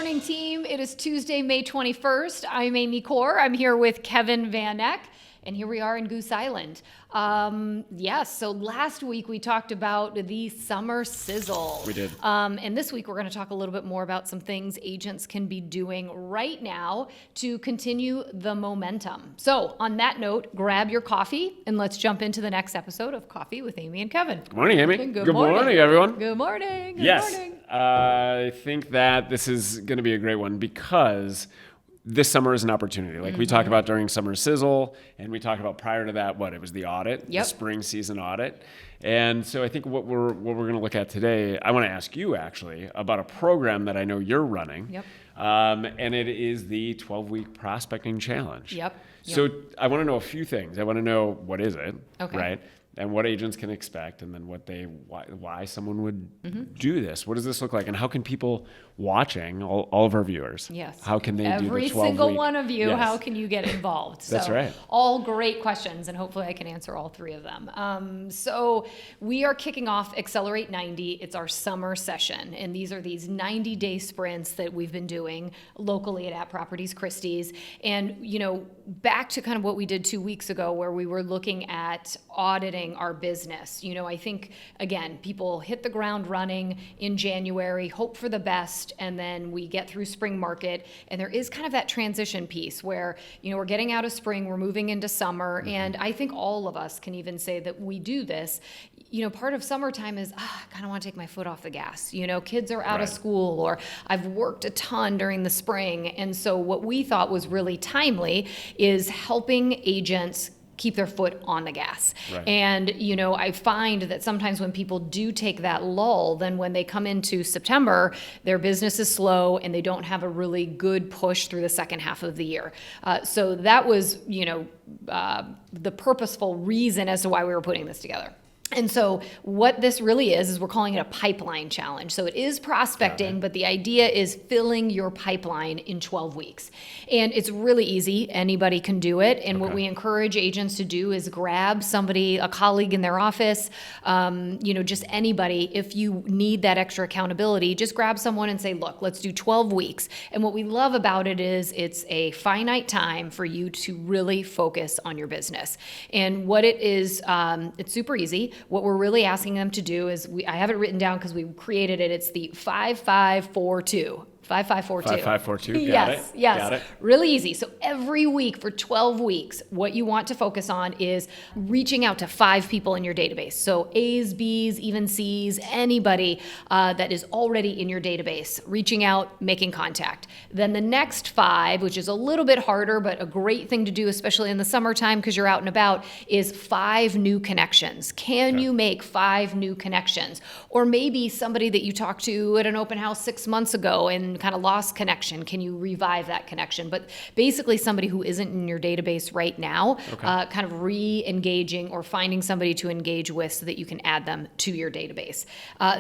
morning, team. It is Tuesday, May 21st. I'm Amy Corr. I'm here with Kevin Van Eck, and here we are in Goose Island. So last week we talked about the summer sizzle. We did. And this week we're going to talk a little bit more about some things agents can be doing right now to continue the momentum. So on that note, grab your coffee and let's jump into the next episode of Coffee with Amy and Kevin. Good morning, Amy. Good morning, everyone. Good morning. Good Yes. morning. I think that this is going to be a great one because this summer is an opportunity. Like we talked about during Summer Sizzle, and we talked about prior to that, it was the audit, the spring season audit. And so I think what we're going to look at today, I want to ask you actually about a program that I know you're running. Yep. And it is the 12-week prospecting challenge. Yep. So I want to know a few things. I want to know what is it, Okay. right? And what agents can expect, and then why someone would do this. What does this look like, and how can people watching, all of our viewers, how can they do the 12-week? Every single one of you, how can you get involved? That's right. All great questions, and hopefully I can answer all three of them. So we are kicking off Accelerate 90. It's our summer session, and these are these 90-day sprints that we've been doing locally at Properties Christie's. And, back to kind of what we did 2 weeks ago where we were looking at auditing our business. I think, again, people hit the ground running in January, hope for the best, and then we get through spring market, and there is kind of that transition piece where, we're getting out of spring, we're moving into summer, and I think all of us can even say that we do this. Part of summertime is, I kind of want to take my foot off the gas. Kids are out of school, or I've worked a ton during the spring, and so what we thought was really timely is helping agents keep their foot on the gas. Right. And, I find that sometimes when people do take that lull, then when they come into September, their business is slow and they don't have a really good push through the second half of the year. So that was, the purposeful reason as to why we were putting this together. And so what this really is we're calling it a pipeline challenge. So it is prospecting, but the idea is filling your pipeline in 12 weeks. And it's really easy. Anybody can do it. And what we encourage agents to do is grab somebody, a colleague in their office, just anybody. If you need that extra accountability, just grab someone and say, look, let's do 12 weeks. And what we love about it is it's a finite time for you to really focus on your business. And what it is, it's super easy. What we're really asking them to do is, I have it written down because we created it. It's the 5-5-4-2. 5-5-4-2. 5-5-4-2. Got it. Yes. Got it. Really easy. So every week for 12 weeks, what you want to focus on is reaching out to 5 people in your database. So A's, B's, even C's, anybody that is already in your database, reaching out, making contact. Then the next 5, which is a little bit harder, but a great thing to do, especially in the summertime because you're out and about, is 5 new connections. Can you make 5 new connections? Or maybe somebody that you talked to at an open house 6 months ago and kind of lost connection. Can you revive that connection? But basically somebody who isn't in your database right now, kind of re-engaging or finding somebody to engage with so that you can add them to your database.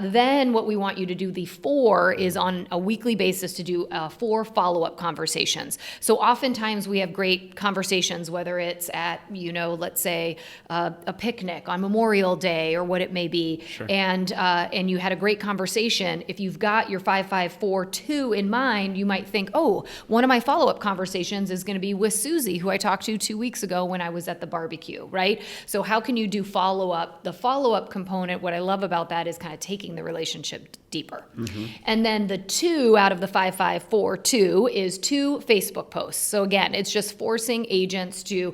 Then what we want you to do, the 4, is on a weekly basis to do 4 follow-up conversations. So oftentimes we have great conversations, whether it's at, let's say a picnic on Memorial Day or what it may be. Sure. And you had a great conversation. If you've got your 5-5-4-2 in mind, you might think, one of my follow-up conversations is going to be with Susie, who I talked to 2 weeks ago when I was at the barbecue, right? So how can you do follow-up? The follow-up component, what I love about that is kind of taking the relationship deeper. And then the 2 out of the 5-5-4-2 is 2 Facebook posts. So again, it's just forcing agents to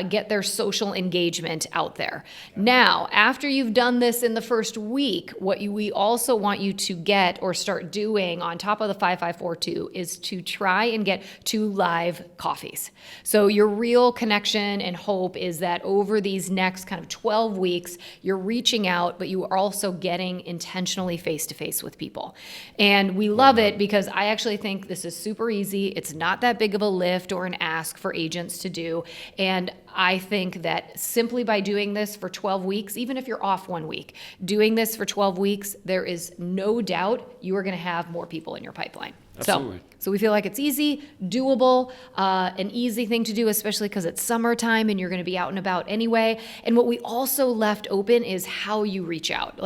get their social engagement out there. Now, after you've done this in the first week, what we also want you to get or start doing on top of the 5-5-4-2 is to try and get 2 live coffees. So your real connection and hope is that over these next kind of 12 weeks, you're reaching out, but you are also getting intentionally face-to-face with people. And we love it because I actually think this is super easy. It's not that big of a lift or an ask for agents to do. And I think that simply by doing this for 12 weeks, even if you're off 1 week, doing this for 12 weeks, there is no doubt you are going to have more people in your pipeline. Absolutely. So we feel like it's easy, doable, an easy thing to do, especially because it's summertime and you're going to be out and about anyway. And what we also left open is how you reach out.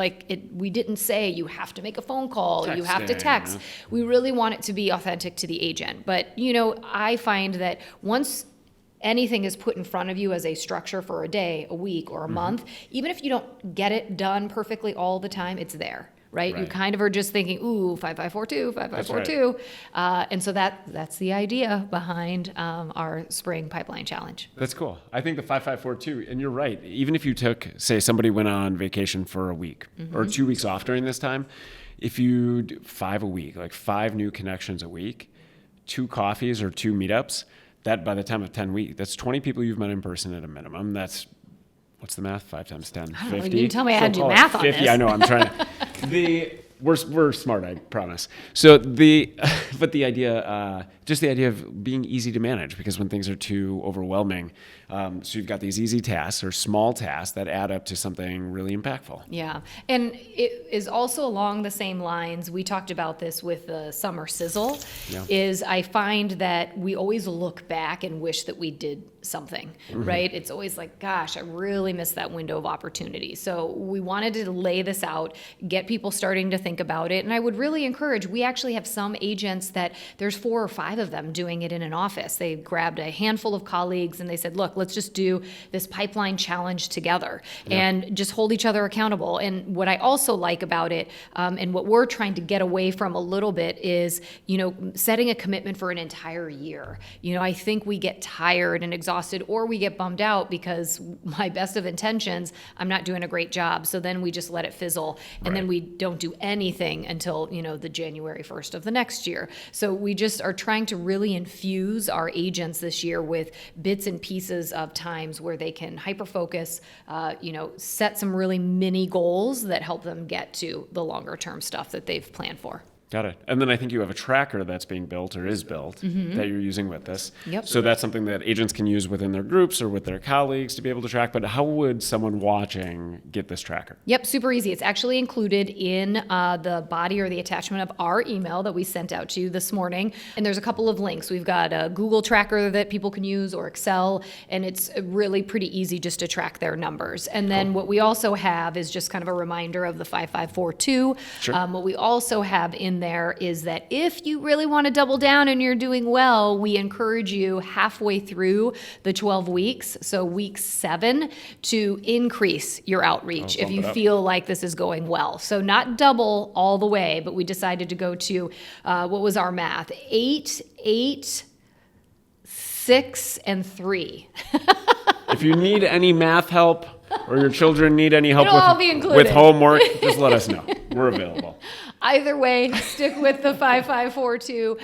We didn't say you have to make a phone call, you have to text. We really want it to be authentic to the agent. But, I find that once anything is put in front of you as a structure for a day, a week, or a month, even if you don't get it done perfectly all the time, it's there. Right? You kind of are just thinking, ooh, 5542, 5542. And so that's the idea behind our spring pipeline challenge. That's cool. I think the 5542, and you're right. Even if you took, say, somebody went on vacation for a week or 2 weeks off during this time, if you do 5 a week, like 5 new connections a week, 2 coffees or 2 meetups, that by the time of 10 weeks, that's 20 people you've met in person at a minimum. That's, what's the math? 5 times 10, 50. You didn't tell me I had to do math on 50, this. I know, I'm trying to. We're smart, I promise. So but the idea, just the idea of being easy to manage, because when things are too overwhelming, so you've got these easy tasks or small tasks that add up to something really impactful. Yeah, and it is also along the same lines. We talked about this with the summer sizzle. Is I find that we always look back and wish that we did something, right? It's always like, gosh, I really missed that window of opportunity. So we wanted to lay this out, get people starting to think about it. And I would really encourage, we actually have some agents that there's 4 or 5 of them doing it in an office. They grabbed a handful of colleagues and they said, look, let's just do this pipeline challenge together and just hold each other accountable. And what I also like about it, and what we're trying to get away from a little bit is, setting a commitment for an entire year. I think we get tired and exhausted, or we get bummed out because my best of intentions, I'm not doing a great job. So then we just let it fizzle. And then we don't do anything until, the January 1st of the next year. So we just are trying to really infuse our agents this year with bits and pieces of times where they can hyper-focus, set some really mini goals that help them get to the longer term stuff that they've planned for. Got it. And then I think you have a tracker that's being built or is built that you're using with this. Yep. So that's something that agents can use within their groups or with their colleagues to be able to track. But how would someone watching get this tracker? Yep, super easy. It's actually included in the body or the attachment of our email that we sent out to you this morning. And there's a couple of links. We've got a Google tracker that people can use or Excel, and it's really pretty easy just to track their numbers. And then what we also have is just kind of a reminder of the 5542. Sure. What we also have in there is that if you really want to double down and you're doing well, we encourage you halfway through the 12 weeks, so week 7, to increase your outreach if you feel like this is going well. So not double all the way, but we decided to go to, what was our math? 8, 6, and 3. If you need any math help or your children need any help It'll all be included. with homework, just let us know. We're available. Either way, stick with the 5542.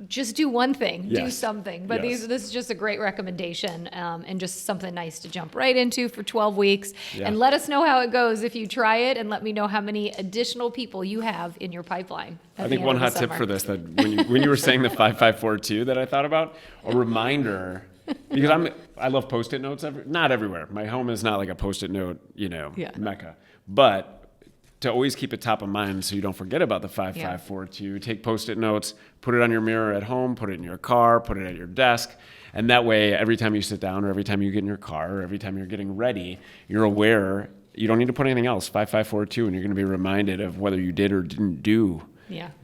Just do one thing, do Yes. something. But Yes. this is just a great recommendation, and just something nice to jump right into for 12 weeks. Yeah. And let us know how it goes if you try it, and let me know how many additional people you have in your pipeline. I think one hot tip for this, that when you were saying the 5542 that I thought about, a reminder, because I love Post-it notes. Not everywhere. My home is not like a Post-it note, mecca. But to always keep it top of mind so you don't forget about the 5542, take Post-it notes, put it on your mirror at home, put it in your car, put it at your desk. And that way, every time you sit down or every time you get in your car or every time you're getting ready, you're aware. You don't need to put anything else, 5542, and you're going to be reminded of whether you did or didn't do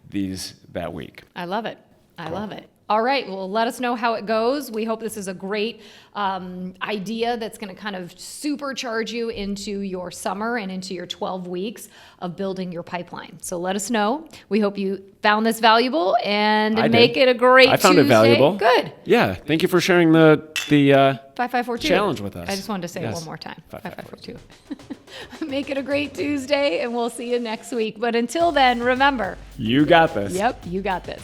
these that week. I love it. I love it. All right, well, let us know how it goes. We hope this is a great idea that's going to kind of supercharge you into your summer and into your 12 weeks of building your pipeline. So let us know. We hope you found this valuable and make it a great I found Tuesday. it valuable. Good. Yeah, thank you for sharing the 5542 challenge with us. I just wanted to say it Yes. one more time. 5542. Make it a great Tuesday, and we'll see you next week. But until then, remember. You got this. Yep, you got this.